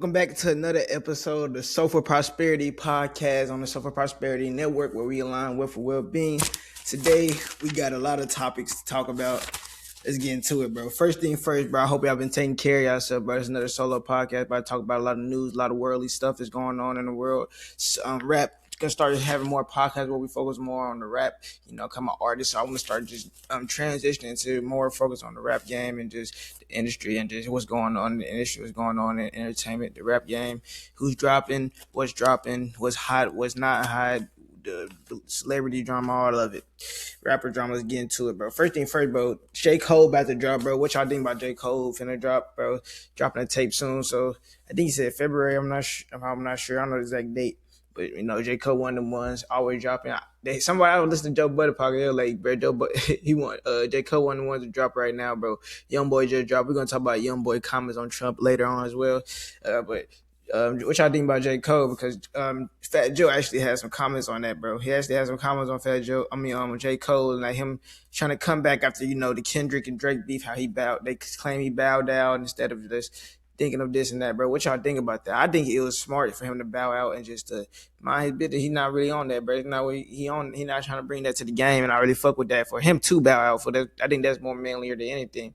Welcome back to another episode of the Soulful Prosperity Podcast on the Soulful Prosperity Network, where we align with well-being. Today, we got a lot of topics to talk about. Let's get into it, bro. First thing first, bro. I hope y'all been taking care of yourself, bro. It's another solo podcast, but I talk about a lot of news, a lot of worldly stuff that's going on in the world. Rap. Gonna start having more podcasts where we focus more on the rap, come an artist. So I want to start just transitioning to more focus on the rap game and just the industry and just what's going on in the industry, what's going on in entertainment, the rap game, who's dropping, what's hot, what's not hot, the celebrity drama, all of it. Rapper drama, let's get into it, bro. First thing first, bro. J. Cole about to drop, bro. What y'all think about J. Cole finna drop, bro? Dropping a tape soon. So I think he said February. I'm not sure. I don't know the exact date. But J. Cole one of them ones always dropping. Somebody I was listening to Joe Budden podcast. They're like, bro, J. Cole one of the ones to drop right now, bro. YoungBoy just dropped. We're gonna talk about YoungBoy comments on Trump later on as well. But what y'all think about J. Cole? Because Fat Joe actually has some comments on that, bro. He actually has some comments on J. Cole, and like him trying to come back after the Kendrick and Drake beef. How he bowed? They claim he bowed out instead of just thinking of this and that, bro. What y'all think about that? I think it was smart for him to bow out and just mind his business. He's not really on that, bro. He not trying to bring that to the game, and I really fuck with that. For him to bow out for that, I think that's more manlier than anything.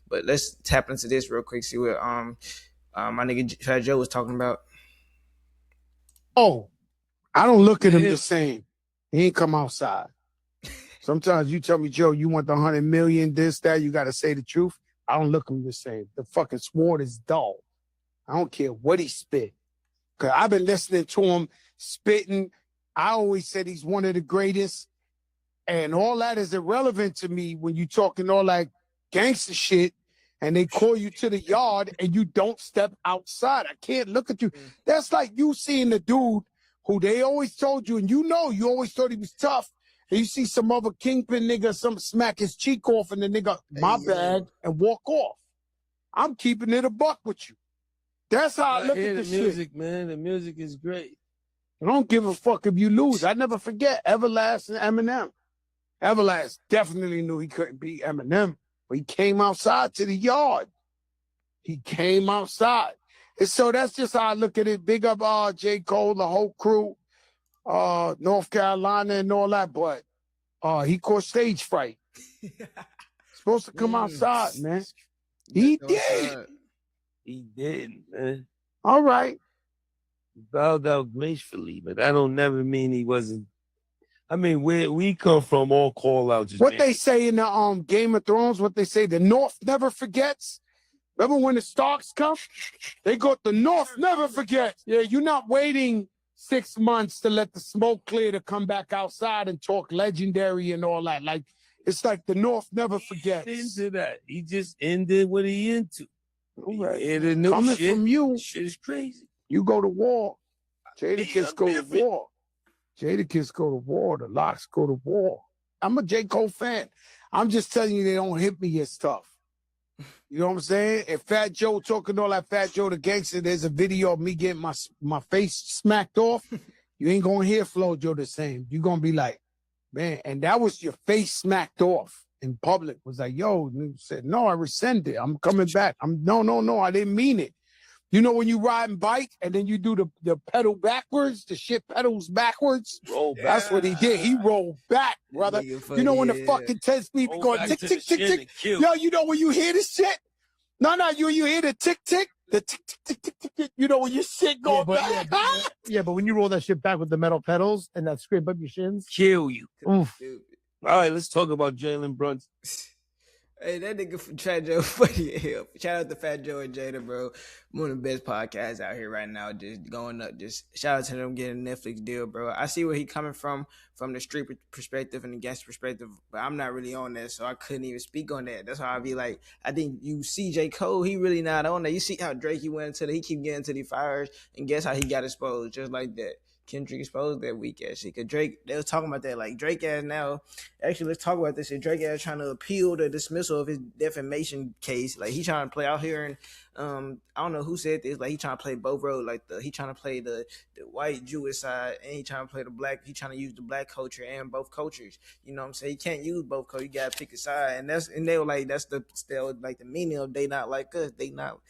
But let's tap into this real quick. See what my nigga Fat Joe was talking about. Oh, I don't look at him the same. He ain't come outside. Sometimes you tell me, Joe, you want the 100 million, this, that, you got to say the truth. I don't look at him the same. The fucking sword is dull. I don't care what he spit. Because I've been listening to him spitting. I always said he's one of the greatest. And all that is irrelevant to me when you talking all that gangster shit and they call you to the yard and you don't step outside. I can't look at you. That's like you seeing the dude who they always told you, and you always thought he was tough. And you see some other kingpin nigga, some smack his cheek off and the nigga, my bad, and walk off. I'm keeping it a buck with you. That's how I look at the music, man. The music is great. I don't give a fuck if you lose. I never forget Everlast and Eminem. Everlast definitely knew he couldn't beat Eminem, but he came outside to the yard. He came outside. And so that's just how I look at it. Big up J. Cole, the whole crew. North Carolina and all that, but he caught stage fright. Supposed to come outside, man. He did. He did, man. All right. He bowed out gracefully, but that don't never mean he wasn't. I mean, where we come from, all call outs. What they say in the Game of Thrones, what they say, the North never forgets. Remember when the Starks come? They go, the North never forgets. Yeah, you're not waiting 6 months to let the smoke clear to come back outside and talk legendary and all that. Like, it's like the North never forgets. Into that. He just ended what he into. All right. Coming shit, from you. Shit is crazy. You go to war. Jadakiss go to war. Jadakiss go to war. The Locks go to war. I'm a J. Cole fan. I'm just telling you, they don't hit me as tough. You know what I'm saying? If Fat Joe talking all that Fat Joe the gangster, there's a video of me getting my face smacked off. You ain't gonna hear Flo Joe the same. You're gonna be like, man, and that was your face smacked off in public. Was like, yo, and said, no, I rescind it. I'm coming back. No, I didn't mean it. You know when you ride and bike and then you do the pedal backwards, the shit pedals backwards? Roll back. That's what he did. He rolled back, brother. You know when the fucking 10 speed be going tick, tick, tick, tick. Yo, you know when you hear this shit? No, you hear the tick, tick? The tick, tick, tick, tick, tick, tick. You know when your shit going back? Yeah, but when you roll that shit back with the metal pedals and that scrape up your shins. Kill you. Oof. All right, let's talk about Jalen Brunson. Hey, that nigga from Fat Joe funny as hell. Shout out to Fat Joe and Jada, bro. One of the best podcasts out here right now. Just going up. Just shout out to them getting a Netflix deal, bro. I see where he coming from the street perspective and the gangster perspective, but I'm not really on that, so I couldn't even speak on that. That's why I be like, I think you see J. Cole, he really not on that. You see how Drake he keep getting to the fires, and guess how he got exposed just like that. Kendrick exposed that weak ass shit. Cause Drake, they was talking about that. Like Drake ass now, actually let's talk about this shit. Drake ass trying to appeal the dismissal of his defamation case. Like he trying to play out here and I don't know who said this, like he trying to play both roads. Like he trying to play the white Jewish side and he trying to play the black, he trying to use the black culture and both cultures. You know what I'm saying? You can't use both cultures, you gotta pick a side. And they were like, that's the meaning of they not like us. They not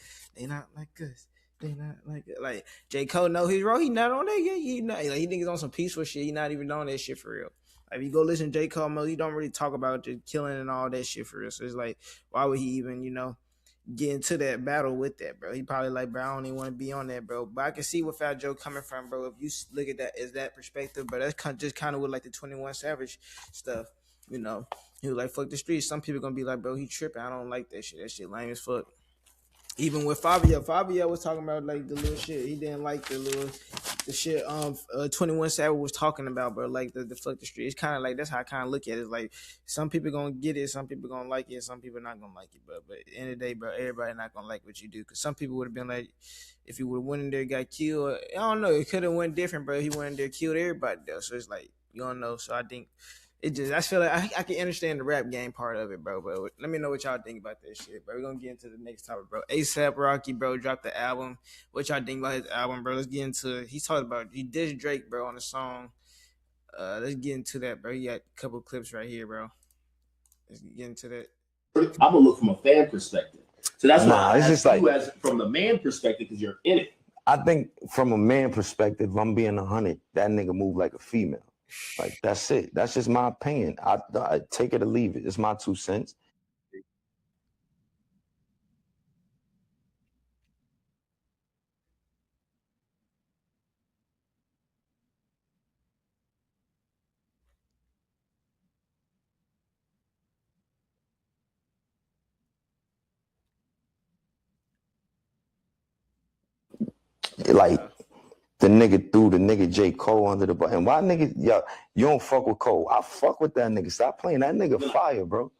like us. They not like J. Cole know his role. He not on that yet. He not like he think he's on some peaceful shit. He not even on that shit for real. Like if you go listen to J. Cole, he don't really talk about the killing and all that shit for real. So it's like, why would he even, get into that battle with that, bro? He probably like, bro, I don't even want to be on that, bro. But I can see where Fat Joe coming from, bro. If you look at that as that perspective, but that's just kind of with like the 21 Savage stuff, He was like, fuck the streets. Some people gonna be like, bro, he tripping. I don't like that shit. That shit lame as fuck. Even with Fabio was talking about like the little shit. He didn't like the shit 21 Savage was talking about, bro. Like the fuck the street. It's kind of like that's how I kind of look at it. It's like some people gonna get it, some people gonna like it, some people not gonna like it, bro. But at the end of the day, bro, everybody not gonna like what you do. Cause some people would have been like, if he would have went in there, got killed. I don't know. It could have went different, bro. He went in there, killed everybody though. So it's like you don't know. So I think. I feel like I can understand the rap game part of it, bro. But let me know what y'all think about that shit, bro. We're gonna get into the next topic, bro. ASAP Rocky, bro, dropped the album. What y'all think about his album, bro? Let's get into it. He dissed Drake, bro, on the song. Let's get into that, bro. He got a couple clips right here, bro. Let's get into that. I'm gonna look from a fan perspective. So that's why it's just like you as from the man perspective, because you're in it. I think from a man perspective, I'm being 100. That nigga move like a female. Like that's it. That's just my opinion. I take it or leave it. It's my 2 cents. Like the nigga threw the nigga J. Cole under the bus. And why nigga, yo, you don't fuck with Cole? I fuck with that nigga. Stop playing. That nigga fire, bro.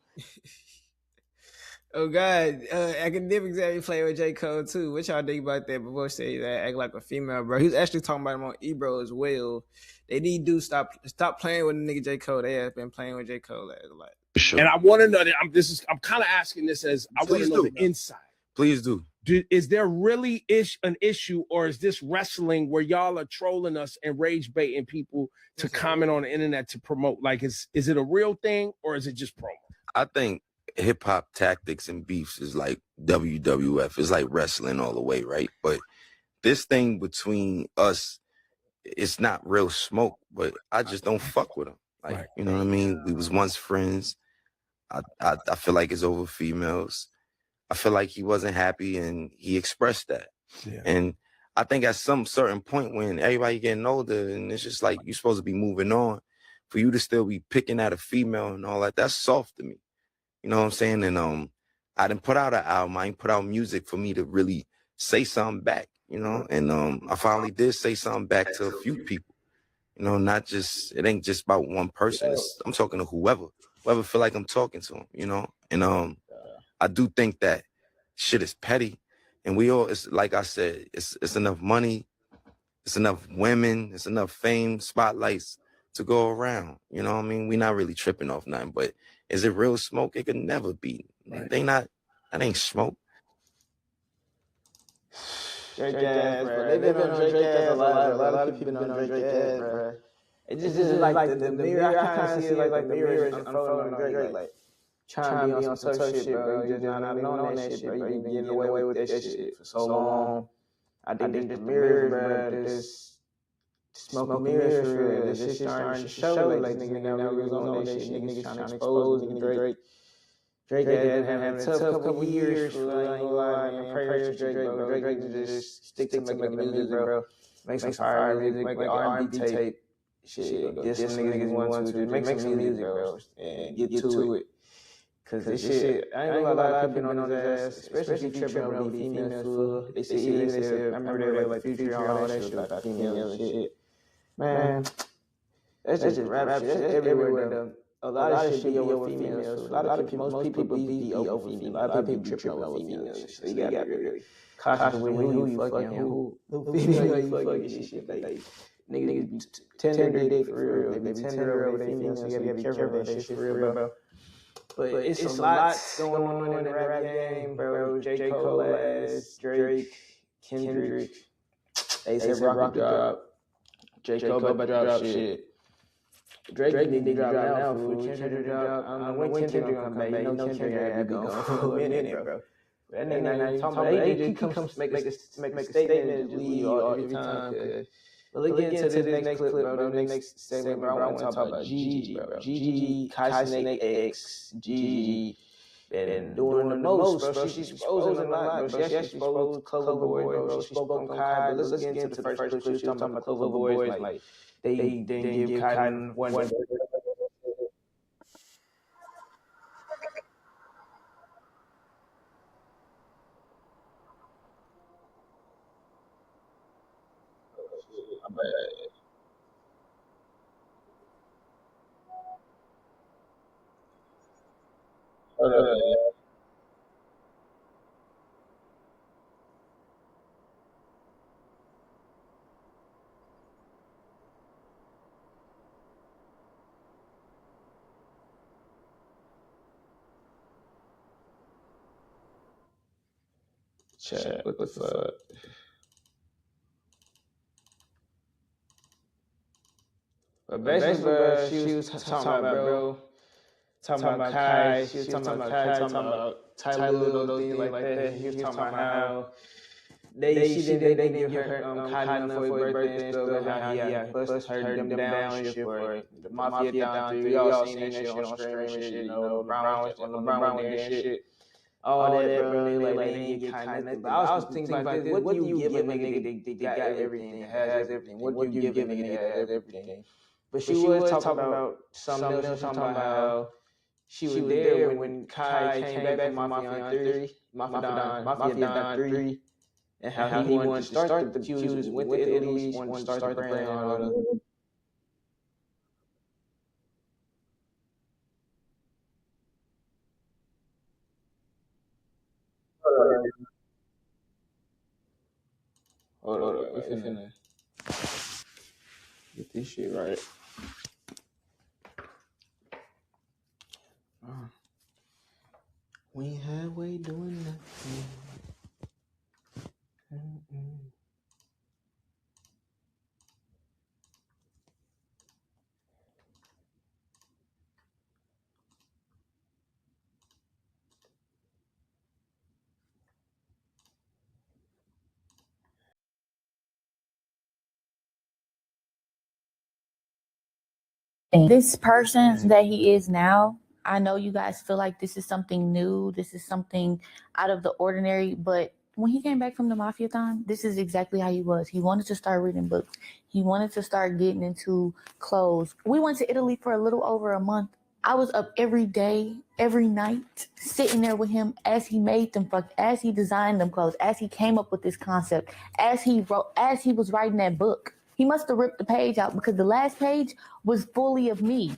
Oh God, Academics actually playing with J. Cole too. What y'all think about that? Before say that act like a female, bro. He was actually talking about him on Ebro as well. They need to stop playing with the nigga J. Cole. They have been playing with J. Cole a lot. Sure. And I want to know that I'm kind of asking this as I want to know the inside. Please do. Is there really an issue, or is this wrestling where y'all are trolling us and rage baiting people to comment on the internet to promote? Like, is it a real thing, or is it just promo? I think hip hop tactics and beefs is like WWF. It's like wrestling all the way, right? But this thing between us, it's not real smoke, but I just don't fuck with him. Like, you know what I mean? We was once friends. I feel like it's over females. I feel like he wasn't happy and he expressed that. Yeah. And I think at some certain point when everybody getting older and it's just like you're supposed to be moving on, for you to still be picking at a female and all that, that's soft to me. You know what I'm saying? And I didn't put out an album. I didn't put out music for me to really say something back, you know? And I finally did say something back to a few people. You know, it ain't just about one person. I'm talking to whoever feel like I'm talking to him, you know? And I do think that shit is petty, and it's like I said, it's enough money, it's enough women, it's enough fame, spotlights to go around. You know what I mean? We not really tripping off nothing, but is it real smoke? It could never be. Right. That ain't smoke. Drake ass, bro. They've been on Drake ass a lot. A lot of people been on Drake ass, bro. It just is like the mirror. I kind of see it like the mirror is unfolding on Drake, like trying to be on some tough shit, bro. You just not even on that shit, bro. You been getting away with that shit for so long. I think the mirrors, bro, just smoke mirrors for real. This shit starting to show like niggas never was on that shit. Niggas trying to expose nigga Drake had having a tough couple years for like, man, prayers to Drake, bro. Drake just stick to making music, bro. Make some fire music, make an R&B tape. Shit, get some niggas want to make some music, bro, and get to it. Cause this shit, I ain't gonna lie, a lot of people been on his ass, especially tripping on the females. They said, I remember they were like Future and all that shit about females and shit. Man, that's just rap shit. That's everywhere though. A lot of shit be over females. Most people be over females. A lot of people tripping over females. So you gotta be really cautious with who you fucking, who female you fucking shit. Like niggas tender dick for real. They be tender over their females. So you gotta be careful of that shit for real, bro. But it's a lot going on in the rap game, bro. J. Cole ass, Drake, Kendrick, A$AP Rocky drop, J. Cole about to drop shit. Drake need to drop now, fool. Kendrick drop. I don't know when Kendrick gonna come back. You know Kendrick had to be gone for a minute, bro. That nigga not even talking about AJ comes make a statement, leave all every time. But let's get into this next clip, bro. The next segment, bro. I want to talk about Gigi, bro. Gigi, Kai Snake X, Gigi, been doing the most, bro. She's exposing a lot, bro. She actually exposed Clover Boys, bro. She spoke on Kai, but let's get into the first clip. She was talking about the Clover Boys, like they didn't give Kai one. Chat, what the fuck? But basically, bro, she was talking about, bro, talking about Kai, she was talking about Kai, talking about Tyler, those things like that. He was talking about how they didn't give her Kai enough for his birthday and stuff, how he busted her them down and shit for the Mafia down through. Y'all seen that shit on stream and shit, you know, LeBron went there and shit. All that, bro, they didn't get Kai nothing. But I was thinking about this, what do you give a nigga that got everything, that has everything? What do you give a nigga that has everything? But she was talking about something else. She was talking about how she was there when Kai came back from Mafia 3, and how he wanted to start the Qs, went to Italy, wanted to start the brand and all that. Hold on, we finna get this shit right. We had way doing nothing. This person that he is now, I know you guys feel like this is something new, this is something out of the ordinary, but when he came back from the Mafia-thon, this is exactly how he was. He wanted to start reading books. He wanted to start getting into clothes. We went to Italy for a little over a month. I was up every day, every night, sitting there with him as he made them, as he designed them clothes, as he came up with this concept, as he was writing that book. He must have ripped the page out because the last page was fully of me.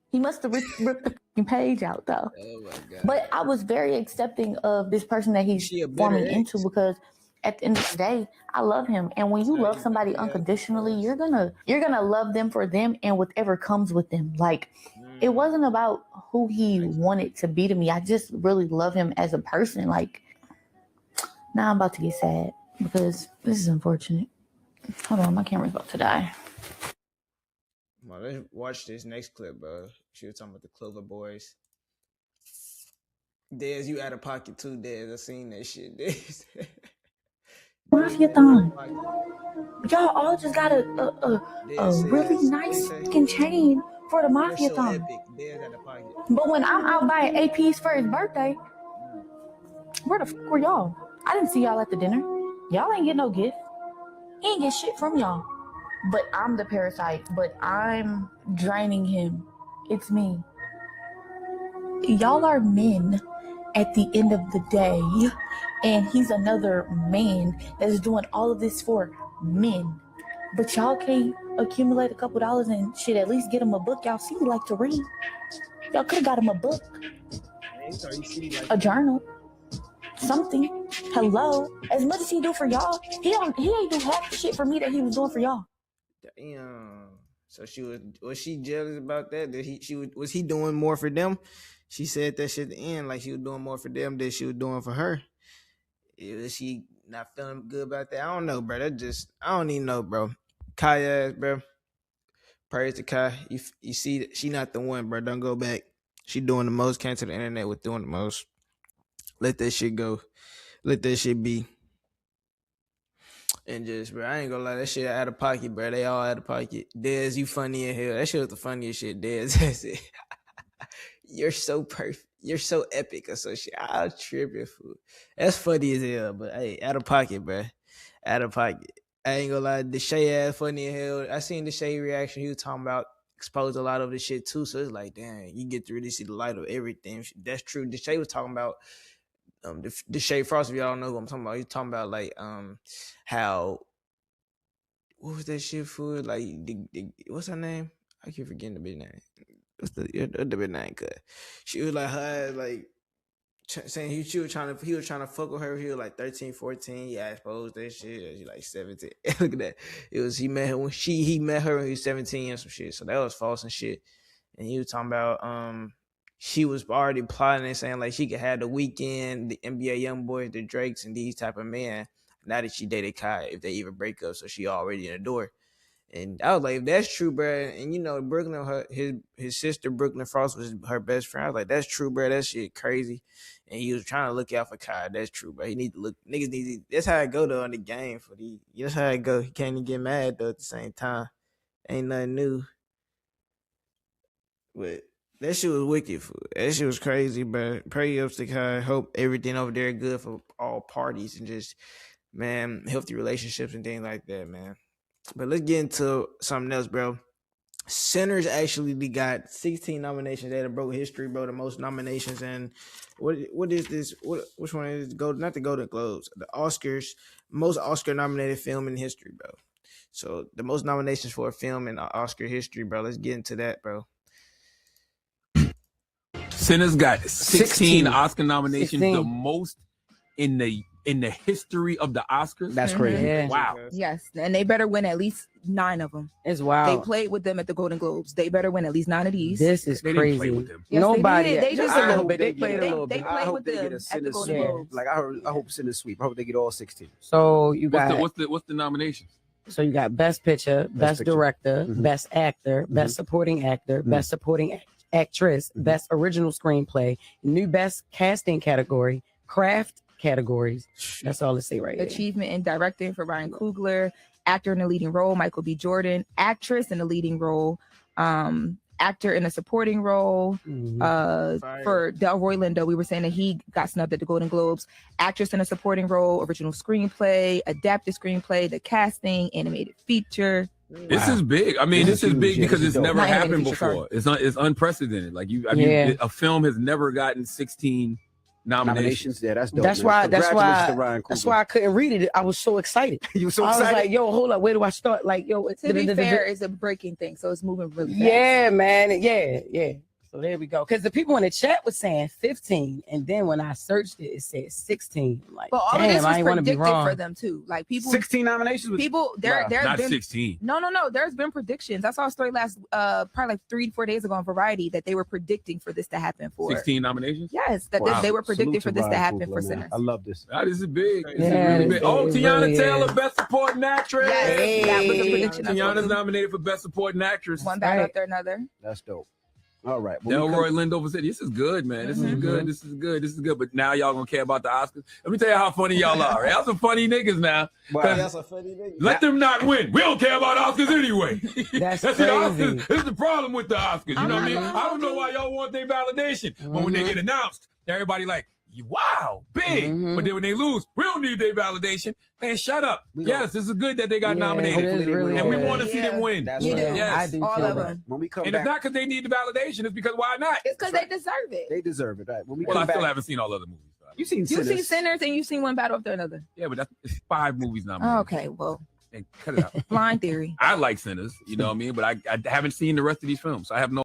He must have ripped the page out, though. Oh my God. But I was very accepting of this person that he's forming into, because at the end of the day, I love him. And when you love somebody unconditionally, you're gonna love them for them and whatever comes with them. Like, it wasn't about who he wanted to be to me. I just really love him as a person. Like, now I'm about to get sad because this is unfortunate. Hold on, my camera's about to die. Well, let's watch this next clip, bro. She was talking about the Clover Boys. Dez, you out of pocket too, Dez. I seen that shit, Dez. Mafia-thon. Y'all all just got a really nice fucking chain for the Mafia-thon. But when I'm out buying APs for his birthday, where the fuck were y'all? I didn't see y'all at the dinner. Y'all ain't get no gift. He ain't get shit from y'all. But I'm the parasite. But I'm draining him. It's me. Y'all are men at the end of the day. And he's another man that is doing all of this for men. But y'all can't accumulate a couple dollars and shit, at least get him a book. Y'all see, like to read. Y'all could have got him a book. A journal. Something. Hello. As much as he do for y'all, he ain't do half the shit for me that he was doing for y'all. Damn. So was she jealous about that? Was he doing more for them? She said that shit at the end, like she was doing more for them than she was doing for her. Was she not feeling good about that? I don't know, bro. I don't even know, bro. Kai ass, bro. Praise to Kai. You see, she not the one, bro. Don't go back. She doing the most. Came to the internet with doing the most. let that shit go. Let that shit be. And just, bro, I ain't gonna lie, that shit out of pocket, bro. They all out of pocket. Dez, you funny as hell. That shit was the funniest shit, Dez. You're so perfect. You're so epic or some shit. I'll trip your food. That's funny as hell, but hey, out of pocket, bro. Out of pocket. I ain't gonna lie, the Shay ass funny as hell. I seen the Shay reaction. He was talking about exposed a lot of the shit too. So it's like, damn, you get to really see the light of everything. That's true. The Shay was talking about the Shay Frost, if y'all know who I'm talking about. He's talking about like how, what was that shit for? Like what's her name? I keep forgetting the bitch name. What's the bitch name? Cause she was like her like saying he was trying to fuck with her. He was like 13, 14. Yeah, I exposed that shit. She like 17. Look at that. He met her when he met her when he was 17 and some shit. So that was false and shit. And he was talking about she was already plotting and saying like she could have the Weeknd, the NBA YoungBoy, the Drakes, and these type of men. Now that she dated Kai, if they even break up, so she already in the door. And I was like, if that's true, bro, and you know, Brooklyn, his sister Brooklyn Frost was her best friend. I was like, that's true, bro. That shit crazy. And he was trying to look out for Kai. That's true, bro. He need to look. Niggas need to. That's how it go though in the game for the. That's how it go. He can't even get mad though at the same time. Ain't nothing new. But that shit was wicked. That shit was crazy, bro. Pray up to Kai. Hope everything over there good for all parties and just, man, healthy relationships and things like that, man. But let's get into something else, bro. Sinners actually got 16 nominations. They broke history, bro. The most nominations. And what is this? Which one is not the Golden Globes, the Oscars? Most Oscar nominated film in history, bro. So the most nominations for a film in Oscar history, bro. Let's get into that, bro. Sinners got 16 Oscar nominations, 16. The most in the history of the Oscars. That's crazy. Yeah. Wow. Yes, and they better win at least 9 of them. It's wild. They played with them at the Golden Globes. They better win at least 9 of these. This is crazy. Didn't play with them. Yes, Nobody. They just a little bit. They played a little They bit. played with them at the Golden Globes. Like I hope Sinners sweep. I hope they get all 16. So you got what's the nominations? So you got Best Picture, Best Director, Best Actor, Best Supporting Actor, Best Supporting Actress, Best Original Screenplay, new Best Casting category, Craft categories. That's all it say right here. Achievement in directing for Ryan Coogler, actor in the leading role Michael B. Jordan, actress in the leading role, actor in a supporting role. For Delroy Lindo, we were saying that he got snubbed at the Golden Globes. Actress in a supporting role, original screenplay, adapted screenplay, the casting, animated feature. This is big. I mean, this is big because it's never happened before. It's unprecedented. Like a film has never gotten 16 nominations. Yeah, that's dope. That's why I couldn't read it. I was so excited. You were so excited. I was like, yo, hold up, where do I start? Like, yo, to be fair, it's a breaking thing, so it's moving really fast. Yeah, man. Yeah. So there we go. Because the people in the chat was saying 15, and then when I searched it, it said 16. I'm like, but all damn, of this I ain't want to be predicted wrong for them too. Like people, 16 nominations. There's not been 16. No. There's been predictions. I saw a story probably like 3-4 days ago on Variety that they were predicting for this to happen for 16 nominations. Yes, that they were predicting for this to happen for Sinners. I love this. This is big. Yeah, really big. Tiana Taylor, Best Supporting Actress. Yes, that was a prediction. Tiana's nominated for Best Supporting Actress. One battle after another. That's dope. All right. Delroy Lindo said, "This is good, man. This is good. This is good. This is good." But now y'all gonna care about the Oscars. Let me tell you how funny y'all are. Y'all some funny niggas now. Y'all some funny niggas. Let them not win. We don't care about Oscars anyway. That's the Oscars. This is the problem with the Oscars. You know what I mean? I don't know why y'all want their validation, but when they get announced, everybody like, wow, big. But then when they lose, we don't need their validation. Man, shut up. Yes, this is good that they got nominated. Really and we want to see them win. That's right. Yes. I do all of them. When we come and back, it's not because they need the validation. It's because why not? It's because they deserve it. They deserve it. Right. When we Well, come I back, still haven't seen all other movies. You've seen Sinners and you've seen one battle after another. Yeah, but it's 5 movies nominated. Okay, well, Hey, cut it out. Blind Theory. I like Sinners, you know what I mean? But I haven't seen the rest of these films. So I have no.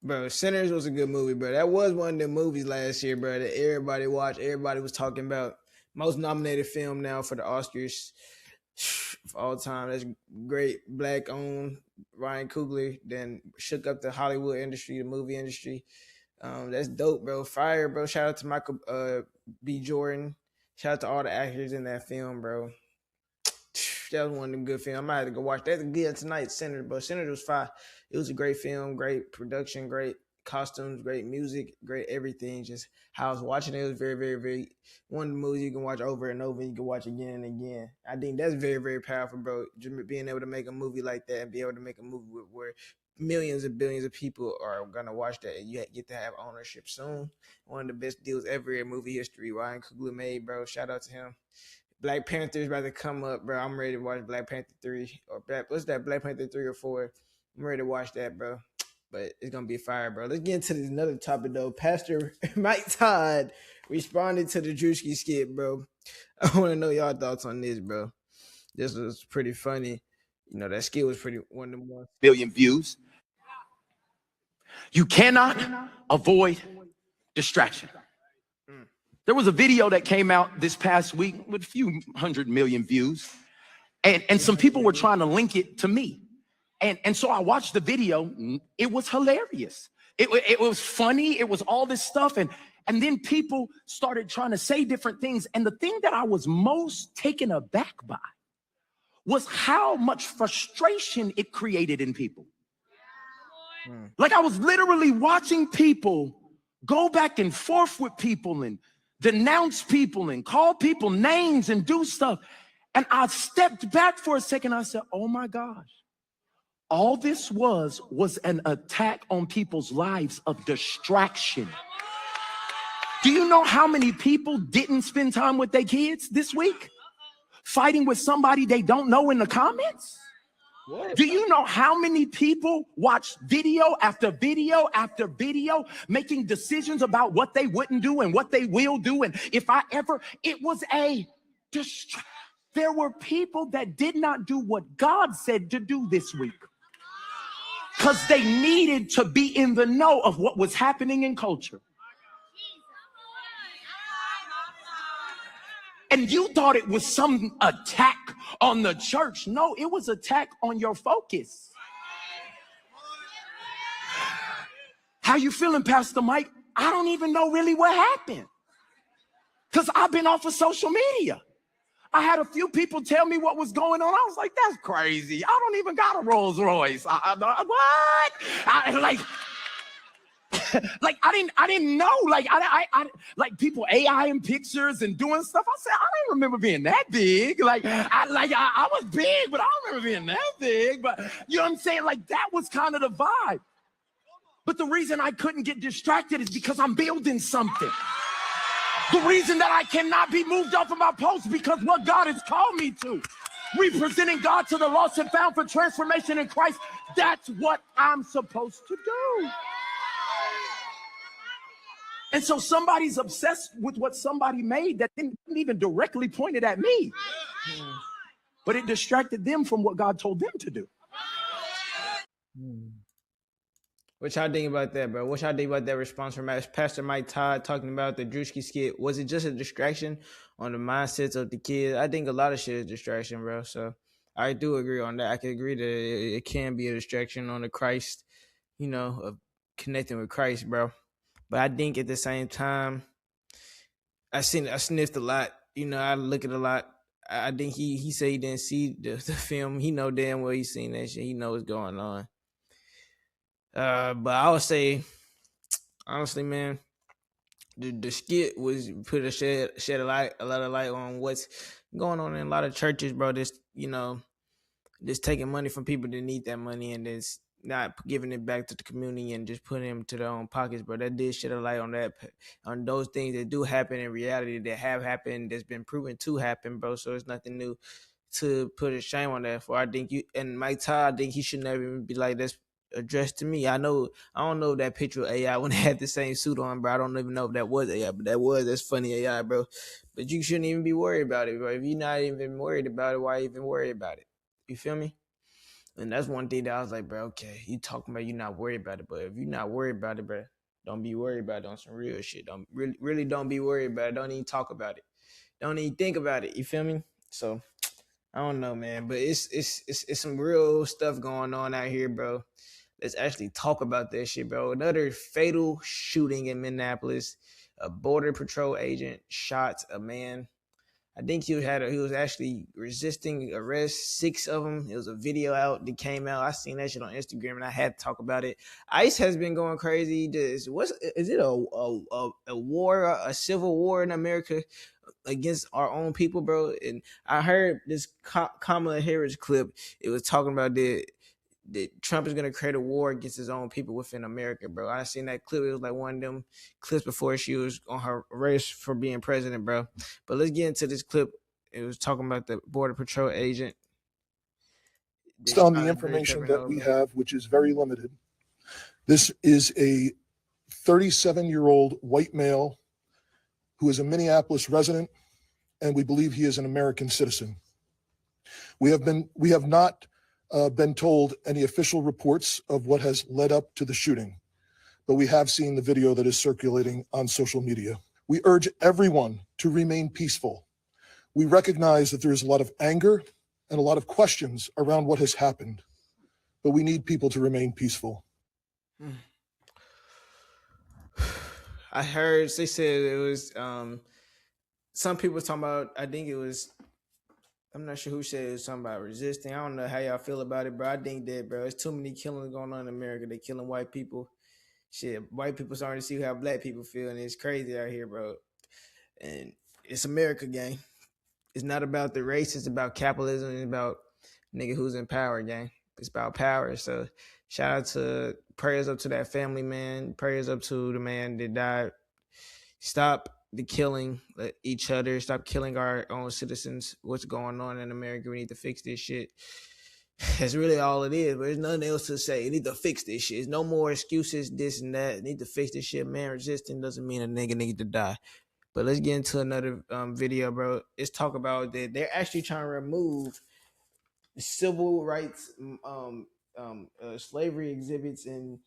Bro, Sinners was a good movie, bro. That was one of the movies last year, bro, that everybody watched. Everybody was talking about. Most nominated film now for the Oscars of all time. That's great. Black-owned Ryan Coogler. Then shook up the Hollywood industry, the movie industry. That's dope, bro. Fire, bro. Shout out to Michael B. Jordan. Shout out to all the actors in that film, bro. That was one of them good films. I might have to go watch that again tonight. Sinners, bro. Sinners was fire. It was a great film, great production, great costumes, great music, great everything. Just how I was watching it was very, very, very one of the movies you can watch over and over. And you can watch again and again. I think that's very, very powerful, bro. Just being able to make a movie like that and be able to make a movie where millions and billions of people are gonna watch that, and you get to have ownership soon. One of the best deals ever in movie history. Ryan Coogler made, bro. Shout out to him. Black Panther's about to come up, bro. I'm ready to watch Black Panther 3 or what's that? Black Panther 3 or 4. I'm ready to watch that, bro. But it's gonna be fire, bro. Let's get into this another topic though. Pastor Mike Todd responded to the Drewski skit, bro. I want to know y'all thoughts on this, bro. This was pretty funny. You know, that skit was pretty one of the more billion views. You cannot avoid distraction. There was a video that came out this past week with a few 100 million views, and some people were trying to link it to me. And so I watched the video. It was hilarious. It was funny. It was all this stuff. And then people started trying to say different things. And the thing that I was most taken aback by was how much frustration it created in people. Like I was literally watching people go back and forth with people and denounce people and call people names and do stuff. And I stepped back for a second. I said, oh my gosh, all this was an attack on people's lives of distraction. Do you know how many people didn't spend time with their kids this week? Fighting with somebody they don't know in the comments? What? Do you know how many people watch video after video after video making decisions about what they wouldn't do and what they will do? And if I ever, it was a distraction. There were people that did not do what God said to do this week because they needed to be in the know of what was happening in culture. And you thought it was some attack on the church. No, it was attack on your focus. How you feeling, Pastor Mike? I don't even know really what happened because I've been off of social media. I had a few people tell me what was going on. I was like, that's crazy. I don't even got a Rolls Royce. What? I didn't know. I like people AI in pictures and doing stuff. I said, I don't remember being that big. I was big, but I don't remember being that big. But you know what I'm saying? Like that was kind of the vibe. But the reason I couldn't get distracted is because I'm building something. The reason that I cannot be moved off of my post because what God has called me to, representing God to the lost and found for transformation in Christ, that's what I'm supposed to do. And so somebody's obsessed with what somebody made that didn't even directly point it at me, but it distracted them from what God told them to do. What y'all think about that, bro? What y'all think about that response from Pastor Mike Todd talking about the Drewski skit? Was it just a distraction on the mindsets of the kids? I think a lot of shit is distraction, bro. So I do agree on that. I can agree that it can be a distraction on the Christ, you know, of connecting with Christ, bro. But I think at the same time, I sniffed a lot. You know, I look at a lot. I think he said he didn't see the film. He know damn well he's seen that shit. He know what's going on. But I would say, honestly, man, the skit was shed a lot of light on what's going on in a lot of churches, bro. Just taking money from people that need that money and just not giving it back to the community and just putting them to their own pockets, bro. That did shed a light on that, on those things that do happen in reality, that have happened, that's been proven to happen, bro. So it's nothing new to put a shame on that for. I think and Mike Todd, I think he should never even be like, that's addressed to me. I don't know if that picture of AI when they had the same suit on, bro. I don't even know if that was AI, but that's funny AI, bro. But you shouldn't even be worried about it, bro. If you're not even worried about it, why even worry about it? You feel me? And that's one thing that I was like, bro, okay, you talking about you not worried about it, but if you're not worried about it, bro, don't be worried about it on some real shit. Don't really don't be worried about it. Don't even talk about it. Don't even think about it. You feel me? So I don't know, man, but it's some real stuff going on out here, bro. Let's actually talk about that shit, bro. Another fatal shooting in Minneapolis. A border patrol agent shot a man I think he was actually resisting arrest. 6 of them. It was a video out that came out. I seen that shit on Instagram, and I had to talk about it. ICE has been going crazy. Is it a war, a civil war in America against our own people, bro? And I heard this Kamala Harris clip. It was talking about that Trump is gonna create a war against his own people within America, bro. I seen that clip. It was like one of them clips before she was on her race for being president, bro. But let's get into this clip. It was talking about the Border Patrol agent. Based on the information that we have, which is very limited, this is a 37-year-old white male who is a Minneapolis resident, and we believe he is an American citizen. We have not been told any official reports of what has led up to the shooting, but we have seen the video that is circulating on social media. We urge everyone to remain peaceful. We recognize that there is a lot of anger and a lot of questions around what has happened, but we need people to remain peaceful. I heard they said it was some people talking about, I think it was, I'm not sure who said it was something about resisting. I don't know how y'all feel about it, bro. I think that, bro, there's too many killings going on in America. They're killing white people. Shit, white people starting to see how black people feel, and it's crazy out here, bro. And it's America, gang. It's not about the race. It's about capitalism. It's about nigga who's in power, gang. It's about power. So shout out to, prayers up to that family, man. Prayers up to the man that died. Stop the killing each other. Stop killing our own citizens. What's going on in America? We need to fix this shit. That's really all it is. But there's nothing else to say. You need to fix this shit. There's no more excuses, this and that. You need to fix this shit, man. Resisting doesn't mean a nigga need to die. But let's get into another video, bro. Let's talk about that. They're actually trying to remove civil rights, slavery exhibits in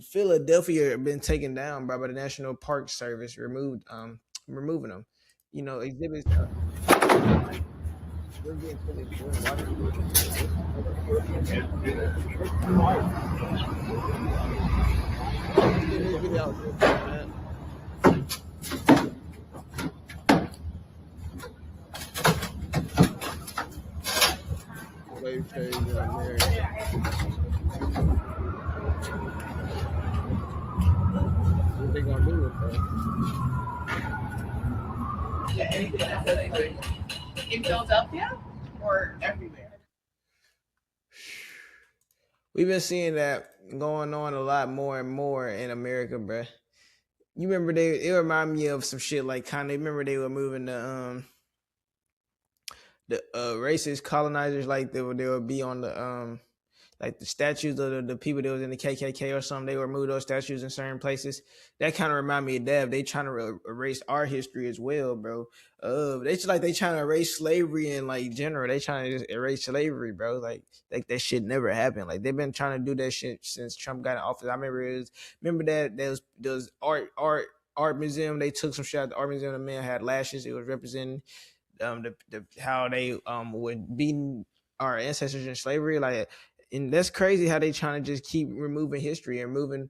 Philadelphia have been taken down by the National Park Service, removing them. You know, exhibits. We're getting to slave trade in America. What they gonna do with that? In Philadelphia or everywhere? We've been seeing that going on a lot more and more in America, bruh. You remember it remind me of some shit like kind of, remember they were moving the racist colonizers, like they would be on the like the statues of the people that was in the KKK or something. They would remove those statues in certain places. That kind of remind me of that. They trying to erase our history as well, bro. They trying to erase slavery in like general. They trying to just erase slavery, bro. Like that shit never happened. Like they've been trying to do that shit since Trump got in office. I remember that there was art museum. They took some shit at the art museum. The man had lashes. It was representing how they would beat our ancestors in slavery, like. And that's crazy how they trying to just keep removing history and moving.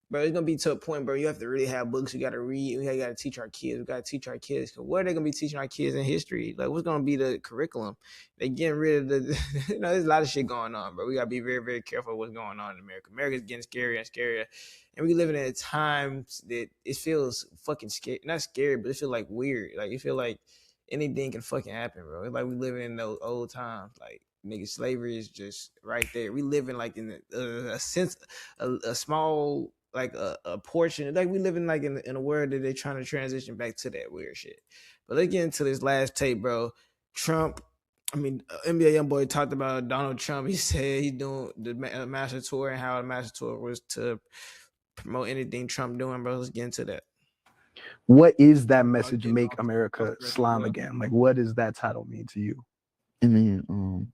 Bro, it's going to be to a point, bro, you have to really have books. You got to read. We got to teach our kids. We got to teach our kids. Cause what are they going to be teaching our kids in history? Like, what's going to be the curriculum? They getting rid of the, there's a lot of shit going on, bro. We got to be very, very careful what's going on in America. America's getting scarier and scarier. And we living in a time that it feels fucking scary. Not scary, but it feels like weird. Like, you feel like anything can fucking happen, bro. It's like we living in those old times. Like, nigga, slavery is just right there. We living like in a sense, a small, like a portion. Like we living like in a world that they're trying to transition back to that weird shit. But let's get into this last tape, bro. Trump, NBA YoungBoy talked about Donald Trump. He said he's doing the Master Tour and how the Master Tour was to promote anything Trump doing, bro. Let's get into that. What is that message, Make America Slime Again? Like, what does that title mean to you? I mean,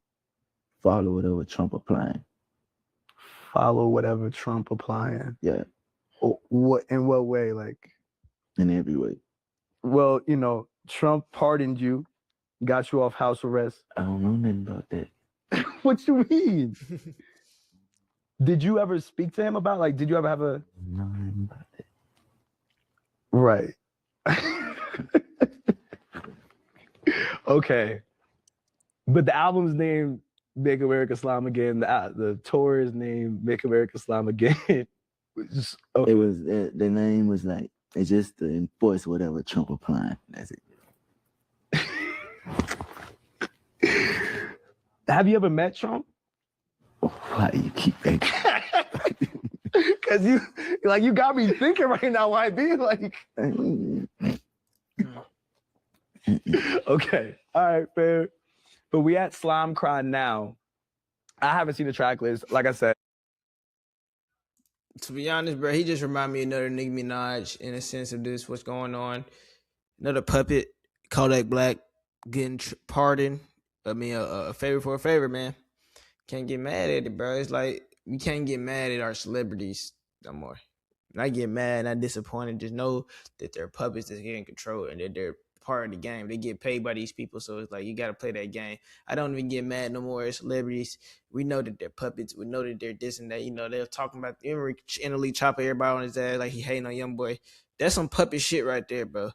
follow whatever Trump applying. Follow whatever Trump applying. Yeah. What in what way? Like in every way. Well, you know, Trump pardoned you, got you off house arrest. I don't know nothing about that. What you mean? Did you ever speak to him about, like, did you ever have a nothing about that? Right. Okay. But the album's named Make America Slime Again. The tour is named Make America Slime Again. It was the name was like it's just to enforce whatever Trump applying. That's it. Have you ever met Trump? Why do you keep that? Cause you got me thinking right now. YB, like. Okay, all right, fair. But we at Slime Cry now. I haven't seen the track list. Like I said. To be honest, bro, he just remind me of another Nicki Minaj in a sense of this, what's going on. Another puppet, Kodak Black, getting pardoned. I mean, a favor for a favor, man. Can't get mad at it, bro. It's like, we can't get mad at our celebrities no more. Not get mad, not disappointed. Just know that they're puppets that's getting control and that they're part of the game. They get paid by these people, so it's like you got to play that game. I don't even get mad no more at celebrities. We know that they're puppets. We know that they're this and that. You know, they're talking about Emily chopping everybody on his ass like he hating on YoungBoy. That's some puppet shit right there, bro.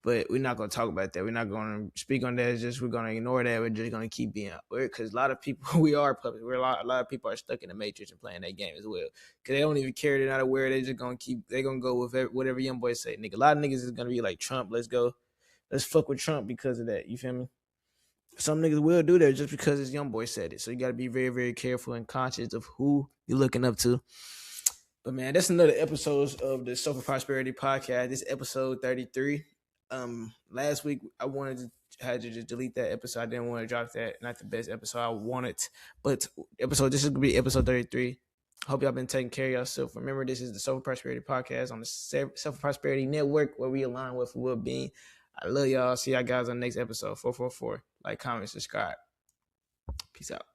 But we're not going to talk about that. We're not going to speak on that. It's just we're going to ignore that. We're just going to keep being weird because a lot of people, we are puppets. A lot of people are stuck in the matrix and playing that game as well because they don't even care. They're not aware. They're just going to keep, they're going to go with whatever YoungBoy say. Nigga, a lot of niggas is going to be like, Trump, let's go. Let's fuck with Trump because of that. You feel me? Some niggas will do that just because his YoungBoy said it. So you got to be very, very careful and conscious of who you're looking up to. But man, that's another episode of the Soulful Prosperity Podcast. This is episode 33. Last week I had to just delete that episode. I didn't want to drop that. Not the best episode I wanted, but this is gonna be episode 33. Hope y'all been taking care of yourself. Remember, this is the Soulful Prosperity Podcast on the Soulful Prosperity Network, where we align with well-being. I love y'all. See y'all guys on the next episode. 444. Like, comment, subscribe. Peace out.